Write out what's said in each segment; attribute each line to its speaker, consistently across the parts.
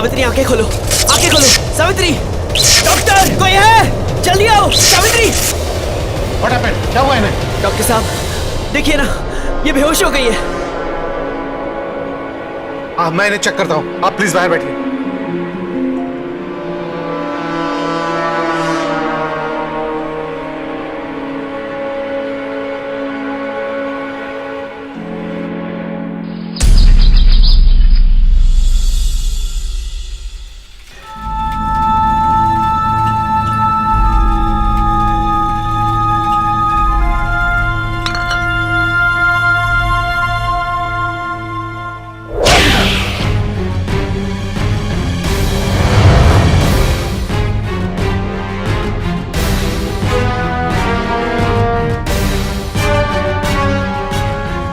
Speaker 1: सावित्री आंखें खोलो, आंखें खोलो। सावित्री, डॉक्टर कोई है? जल्दी आओ सावित्री।
Speaker 2: What happened? क्या हुआ इन्हें?
Speaker 1: डॉक्टर साहब देखिए ना, ये बेहोश हो गई है।
Speaker 2: मैं इन्हें चेक करता हूँ, आप प्लीज बाहर बैठिए।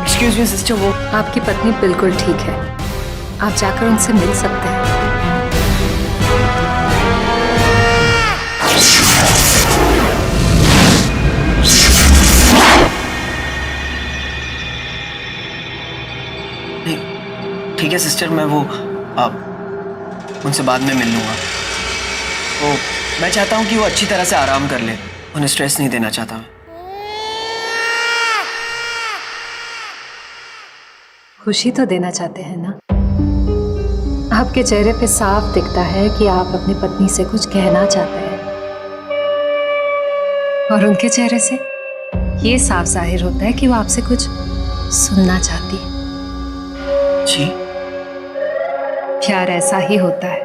Speaker 1: एक्सक्यूज मी सिस्टर, वो
Speaker 3: आपकी पत्नी बिल्कुल ठीक है, आप जाकर उनसे मिल सकते हैं।
Speaker 1: नहीं, ठीक है सिस्टर, मैं वो उनसे बाद में मिल लूंगा। तो मैं चाहता हूँ कि वो अच्छी तरह से आराम कर ले, उन्हें स्ट्रेस नहीं देना चाहता मैं।
Speaker 3: खुशी तो देना चाहते हैं ना? आपके चेहरे पे साफ दिखता है कि आप अपनी पत्नी से कुछ कहना चाहते हैं, और उनके चेहरे से ये साफ जाहिर होता है कि वो आपसे कुछ सुनना चाहती है।
Speaker 1: जी,
Speaker 3: प्यार ऐसा ही होता है।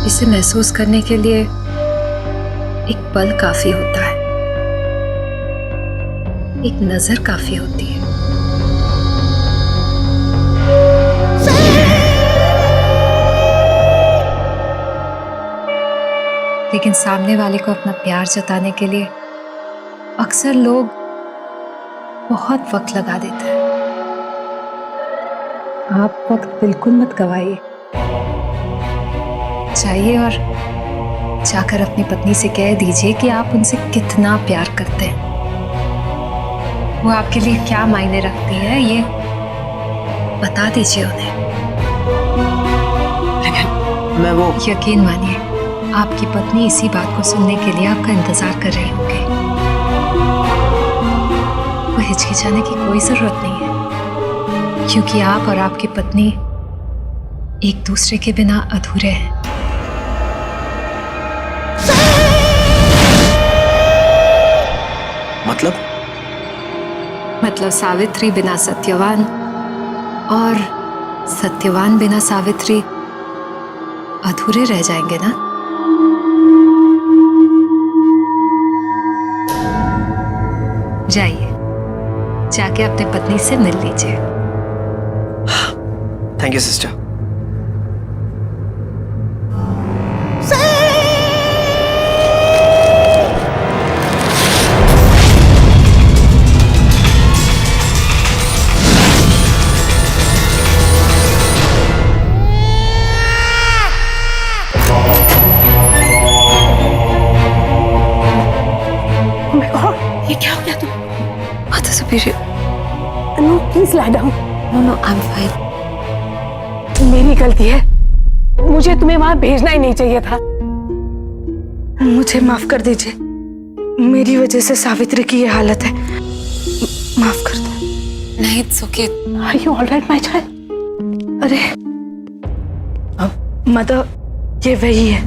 Speaker 3: इसे महसूस करने के लिए एक पल काफी होता है, एक नजर काफी होती है। लेकिन सामने वाले को अपना प्यार जताने के लिए अक्सर लोग बहुत वक्त लगा देते हैं। आप वक्त बिल्कुल मत गवाइए, जाइए और जाकर अपनी पत्नी से कह दीजिए कि आप उनसे कितना प्यार करते हैं, वो आपके लिए क्या मायने रखती है, ये बता दीजिए उन्हें।
Speaker 1: लेकिन मैं वो
Speaker 3: यकीन मानिए, आपकी पत्नी इसी बात को सुनने के लिए आपका इंतजार कर रही होगी। वो हिचकिचाने की कोई जरूरत नहीं है, क्योंकि आप और आपकी पत्नी एक दूसरे के बिना अधूरे हैं। मतलब सावित्री बिना सत्यवान, और सत्यवान बिना सावित्री अधूरे रह जाएंगे ना? जाइए, जाके अपने पत्नी से मिल लीजिए।
Speaker 1: Thank you sister.
Speaker 3: ये क्या हो गया तुम? माता superior.
Speaker 4: No, please lie down.
Speaker 3: No, I'm fine.
Speaker 4: मेरी गलती है, मुझे तुम्हें वहां भेजना ही नहीं चाहिए था। मुझे माफ कर दीजिए, मेरी वजह से सावित्री की ये हालत है, माफ कर दो।
Speaker 3: नहीं, it's okay.
Speaker 4: Are you all right, my child? अरे मदर, ये वही है।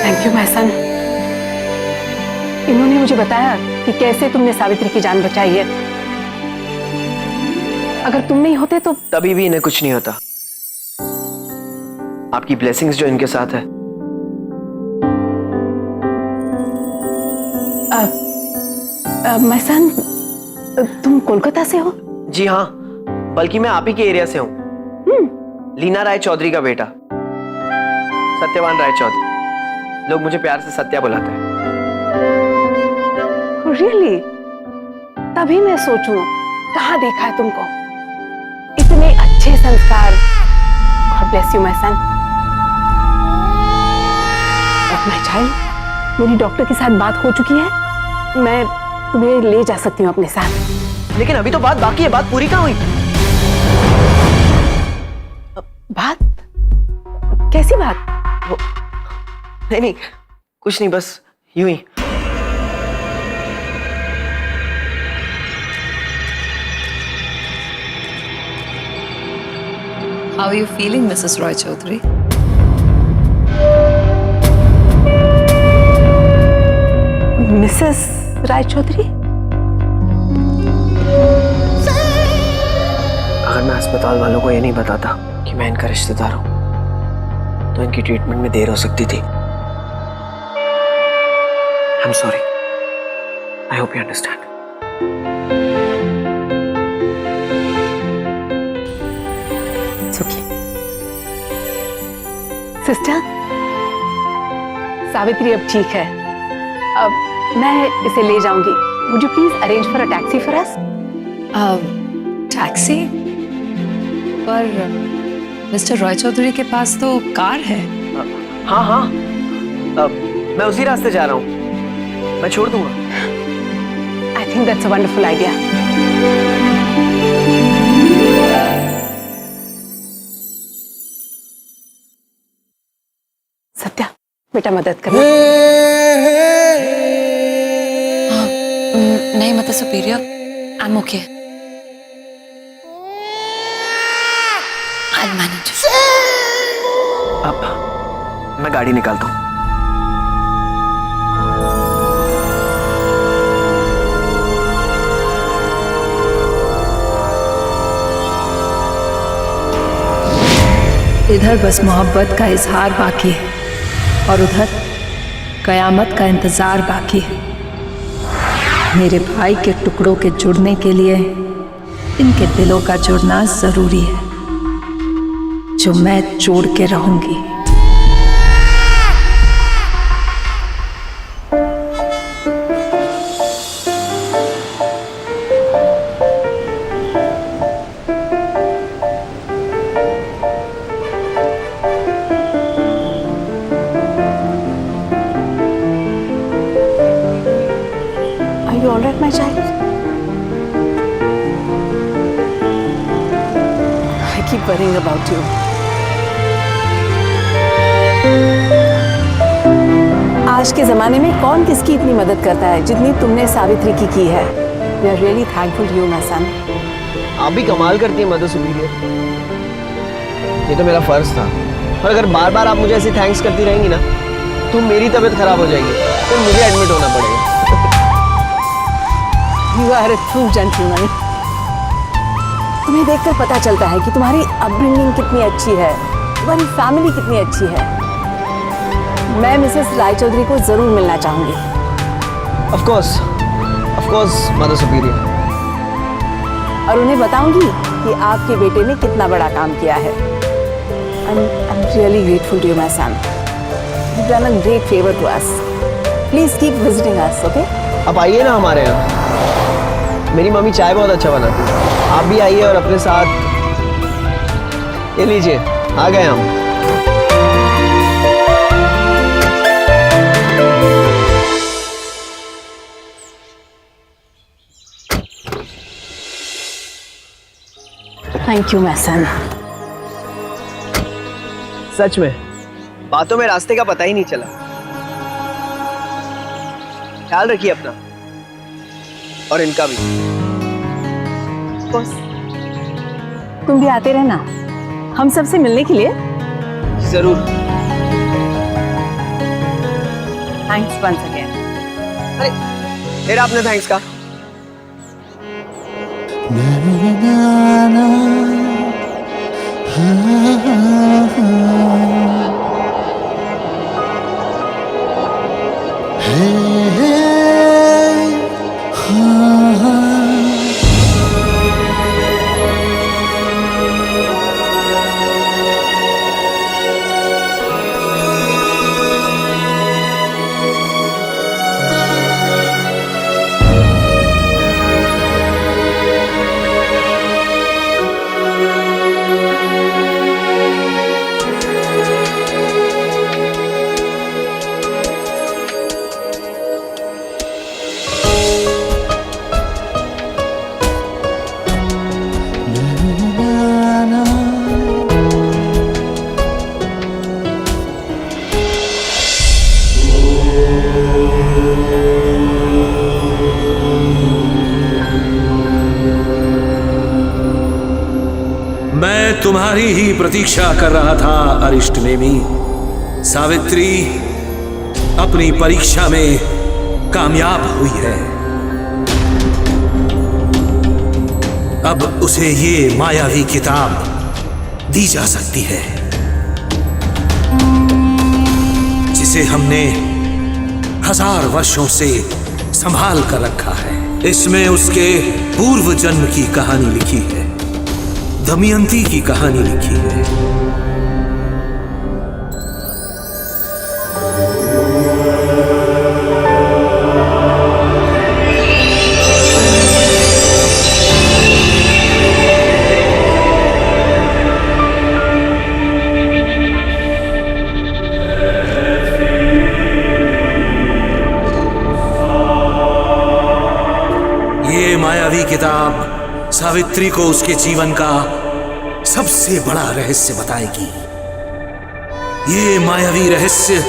Speaker 4: Thank you my son. इन्होंने मुझे बताया कि कैसे तुमने सावित्री की जान बचाई है। अगर तुम नहीं होते तो
Speaker 1: तभी भी इन्हें कुछ नहीं होता। आपकी ब्लेसिंग्स जो इनके साथ है।
Speaker 4: माय सन, तुम कोलकाता से हो?
Speaker 1: जी हाँ, बल्कि मैं आप ही के एरिया से हूँ। लीना राय चौधरी का बेटा, सत्यवान राय चौधरी। लोग मुझे प्यार से सत्या बुलाते हैं।
Speaker 4: Really? तभी मैं सोचूं कहाँ देखा है तुमको। इतने अच्छे संस्कार। God bless you, my son. और my child, मेरी डॉक्टर के साथ बात हो चुकी है, मैं तुम्हें ले जा सकती हूँ अपने साथ।
Speaker 1: लेकिन अभी तो बात बाकी है, बात पूरी कहाँ हुई?
Speaker 4: बात? कैसी बात?
Speaker 1: नहीं नहीं, कुछ नहीं, बस यूं ही।
Speaker 3: How are you feeling, Mrs. Roy Chaudhary?
Speaker 4: Mrs Roy Chaudhary?
Speaker 1: अगर मैं अस्पताल वालों को ये नहीं बताता कि मैं इनका रिश्तेदार हूं, तो इनकी ट्रीटमेंट में देर हो सकती थी। I'm sorry. I hope you understand.
Speaker 4: सुखी। सिस्टर, सावित्री अब ठीक है। अब मैं इसे ले जाऊंगी। Would you please arrange for a taxi for us?
Speaker 3: Taxi? पर मिस्टर रॉय चौधरी के पास तो कार है।
Speaker 1: हाँ हाँ, मैं उसी रास्ते जा रहा हूँ, मैं छोड़ दूंगा।
Speaker 4: I think that's a wonderful idea. Satya, बेटा मदद करना।
Speaker 3: नहीं मतलब superior, I am okay. I manage.
Speaker 1: अब मैं गाड़ी निकालता हूँ।
Speaker 3: इधर बस मोहब्बत का इजहार बाकी है और उधर कयामत का इंतजार बाकी है। मेरे भाई के टुकड़ों के जुड़ने के लिए इनके दिलों का जुड़ना जरूरी है, जो मैं जोड़ के रहूंगी।
Speaker 4: Are you all right, my child? I keep worrying about you. आज के जमाने में कौन किसकी इतनी मदद करता है जितनी तुमने सावित्री की है। We are really thankful to you, my son.
Speaker 1: आप भी कमाल करती हैं मदर सुपीरियर। ये तो मेरा फर्ज था, और अगर बार बार आप मुझे ऐसे थैंक्स करती रहेंगी ना, तो मेरी तबीयत खराब हो जाएगी, तो मुझे एडमिट होना पड़ेगा।
Speaker 4: You are a true gentleman. तुम्हें देखकर पता चलता है कि तुम्हारी अपब्रिंगिंग कितनी अच्छी है, तुम्हारी फैमिली कितनी अच्छी है। मैं मिसेस राय चौधरी को जरूर मिलना चाहूंगी।
Speaker 1: Of course mother superior.
Speaker 4: और उन्हें बताऊंगी कि आपके बेटे ने कितना बड़ा काम किया है। I'm really grateful to you, my son. You've done a great favor to us. Please keep visiting us, okay?
Speaker 1: आप आइए ना हमारे यहाँ, मेरी मम्मी चाय बहुत अच्छा बनाती है। आप भी आइए और अपने साथ ये लीजिए, आ गए हम।
Speaker 4: Thank you, my son.
Speaker 1: सच में बातों में रास्ते का पता ही नहीं चला। ख्याल रखिए अपना और इनका भी।
Speaker 4: बस तुम भी आते रहना हम सबसे मिलने के लिए।
Speaker 1: जरूर।
Speaker 4: Thanks once again.
Speaker 1: अरे फिर आपने थैंक्स कहा।
Speaker 5: तुम्हारी ही प्रतीक्षा कर रहा था अरिष्ट नेमी। सावित्री अपनी परीक्षा में कामयाब हुई है। अब उसे ये मायावी किताब दी जा सकती है जिसे हमने 1000 वर्षों से संभाल कर रखा है। इसमें उसके पूर्व जन्म की कहानी लिखी है, दमयंती की कहानी लिखी है। ये मायावी किताब सावित्री को उसके जीवन का सबसे बड़ा रहस्य बताएगी। ये मायावी रहस्य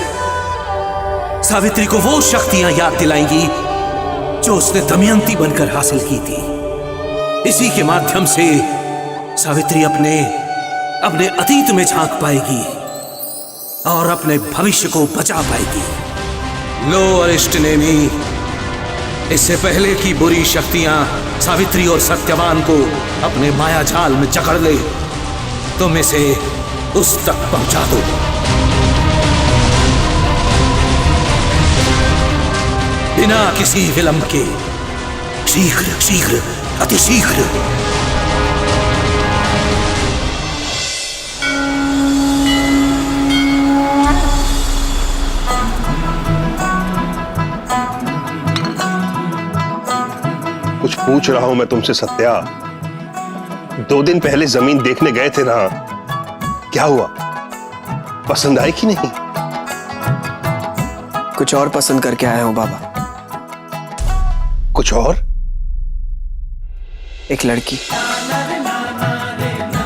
Speaker 5: सावित्री को वो शक्तियां याद दिलाएंगी जो उसने दमयंती बनकर हासिल की थी। इसी के माध्यम से सावित्री अपने अतीत में झांक पाएगी और अपने भविष्य को बचा पाएगी। लो अरिष्ट नेमी, इससे पहले कि बुरी शक्तियां सावित्री और सत्यवान को अपने माया जाल में जकड़ ले, तुम इसे उस तक पहुंचा दो। बिना किसी विलंब के, शीघ्र शीघ्र अतिशीघ्र।
Speaker 6: कुछ पूछ रहा हूं मैं तुमसे सत्या। 2 दिन पहले जमीन देखने गए थे ना, क्या हुआ? पसंद आई कि नहीं?
Speaker 1: कुछ और पसंद करके आया हूं बाबा।
Speaker 6: कुछ और?
Speaker 1: एक लड़की,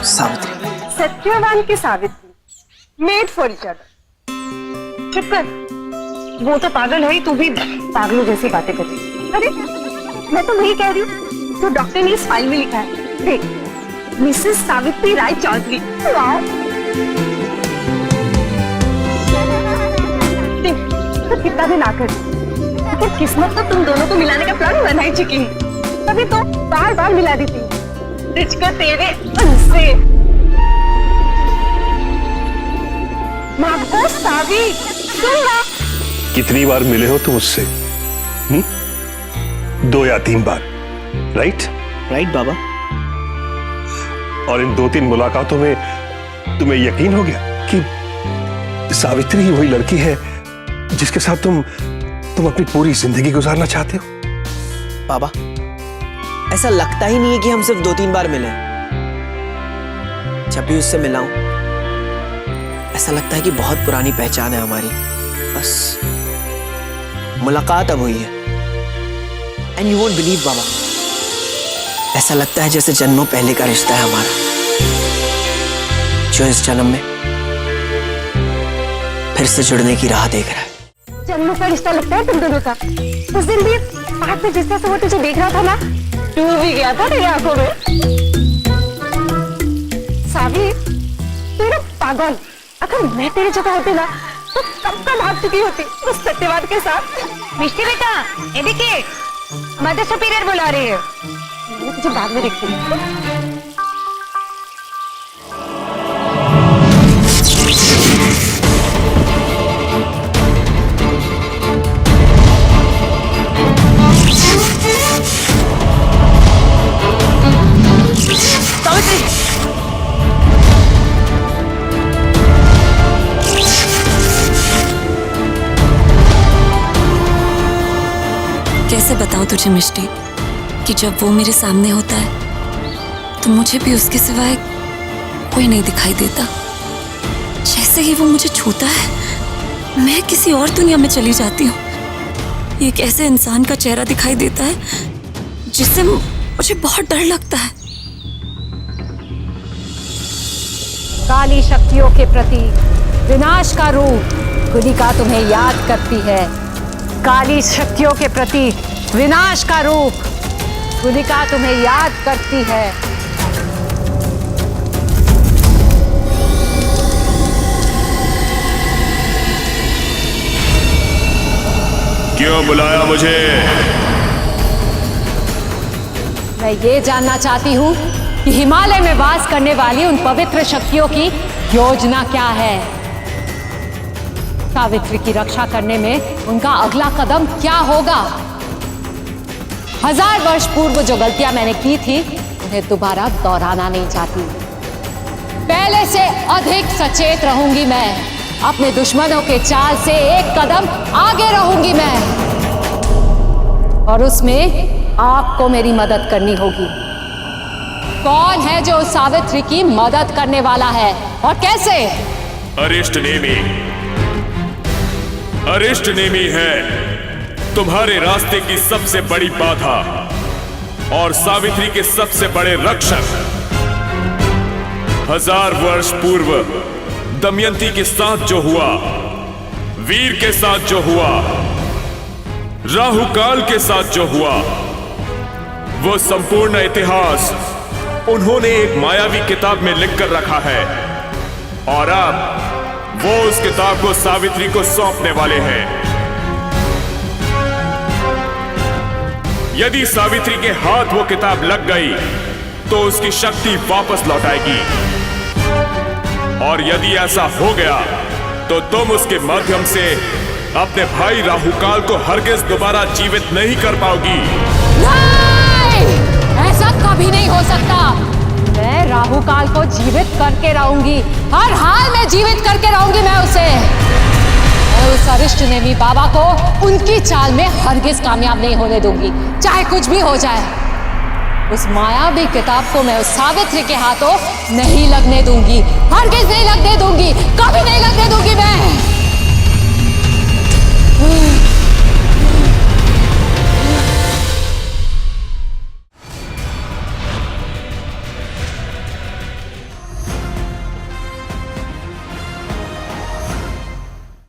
Speaker 1: सावित्री।
Speaker 4: सत्यवान की Savitri, made for each other. चुप कर, वो तो पागल है ही, तू भी पागलों जैसी बातें कर रही। अरे मैं तो वही कह रही हूँ जो डॉक्टर ने इस फाइल में लिखा है। देख, मिसेस सावित्री राय चौधरी। वाह, देख तो कितना दिन आकर, लेकिन किस्मत तो तुम दोनों को मिलाने का प्लान बना ही चुकी है। तभी तो बार बार मिला दी थी रिचका तेरे से। महबूब सावी, सुन ना।
Speaker 6: कितनी बार मिले हो तुम उससे? 2 या 3 बार, राइट?
Speaker 1: राइट बाबा।
Speaker 6: और इन 2-3 मुलाकातों में तुम्हें यकीन हो गया कि सावित्री ही वही लड़की है जिसके साथ तुम अपनी पूरी जिंदगी गुजारना चाहते हो?
Speaker 1: बाबा, ऐसा लगता ही नहीं है कि हम सिर्फ 2-3 बार मिले हैं। जब भी उससे मिला हूं, ऐसा लगता है कि बहुत पुरानी पहचान है हमारी। बस मुलाकात अब हुई है। एंड यू वोंट बिलीव बाबा, ऐसा लगता है जैसे जन्मों पहले का रिश्ता है हमारा, जो इस जन्म में फिर से जुड़ने की राह देख रहा है।
Speaker 4: जन्मों का रिश्ता लगता है तुम दोनों का। उस दिन भी पार्क में जिस तरह से वो तुझे देख रहा था ना, डूब भी गया था तेरी आंखों में। सावी, तू ना पागल। अगर मैं तेरी जगह होती ना, तो कब का भाग चुकी होती उस सत्यवान के साथ। मिष्टी बेटा, ये देखिए, मदर सुपीरियर बुला रही है। मैं तुझे बाद में देखती हूँ।
Speaker 7: कैसे बताऊं तुझे मिष्टी कि जब वो मेरे सामने होता है तो मुझे भी उसके सिवाय कोई नहीं दिखाई देता। जैसे ही वो मुझे छूता है मैं किसी और दुनिया में चली जाती हूँ। एक ऐसे इंसान का चेहरा दिखाई देता है जिससे मुझे बहुत डर लगता है।
Speaker 8: काली शक्तियों के प्रति विनाश का रूप गुलिका तुम्हें याद करती है। काली शक्तियों के प्रति विनाश का रूप गुलिका तुम्हें याद करती है।
Speaker 9: क्यों बुलाया मुझे?
Speaker 8: मैं ये जानना चाहती हूँ कि हिमालय में वास करने वाली उन पवित्र शक्तियों की योजना क्या है। सावित्री की रक्षा करने में उनका अगला कदम क्या होगा। 1000 वर्ष पूर्व जो गलतियां मैंने की थी उन्हें दोबारा दोहराना नहीं चाहती। पहले से अधिक सचेत रहूंगी मैं। अपने दुश्मनों के चाल से एक कदम आगे रहूंगी मैं, और उसमें आपको मेरी मदद करनी होगी। कौन है जो सावित्री की मदद करने वाला है और कैसे?
Speaker 9: अरिष्ट नेमी है तुम्हारे रास्ते की सबसे बड़ी बाधा और सावित्री के सबसे बड़े रक्षक। 1000 वर्ष पूर्व दमयंती के साथ जो हुआ, वीर के साथ जो हुआ, राहुकाल के साथ जो हुआ, वो संपूर्ण इतिहास उन्होंने एक मायावी किताब में लिखकर रखा है, और अब वो उस किताब को सावित्री को सौंपने वाले हैं। यदि सावित्री के हाथ वो किताब लग गई तो उसकी शक्ति वापस लौट आएगी, और यदि ऐसा हो गया तो तुम उसके माध्यम से अपने भाई राहुकाल को हरगिज दोबारा जीवित नहीं कर पाओगी।
Speaker 8: नहीं! ऐसा कभी नहीं हो सकता। मैं राहुकाल को जीवित करके रहूंगी, हर हाल में जीवित करके रहूंगी मैं उसे। मैं उस अरिष्ट नेमी बाबा को उनकी चाल में हरगिज कामयाब नहीं होने दूंगी, चाहे कुछ भी हो जाए। उस मायावी किताब को मैं उस सावित्री के हाथों नहीं लगने दूंगी, हरगिज नहीं लगने दूंगी, कभी नहीं लगने दूंगी मैं।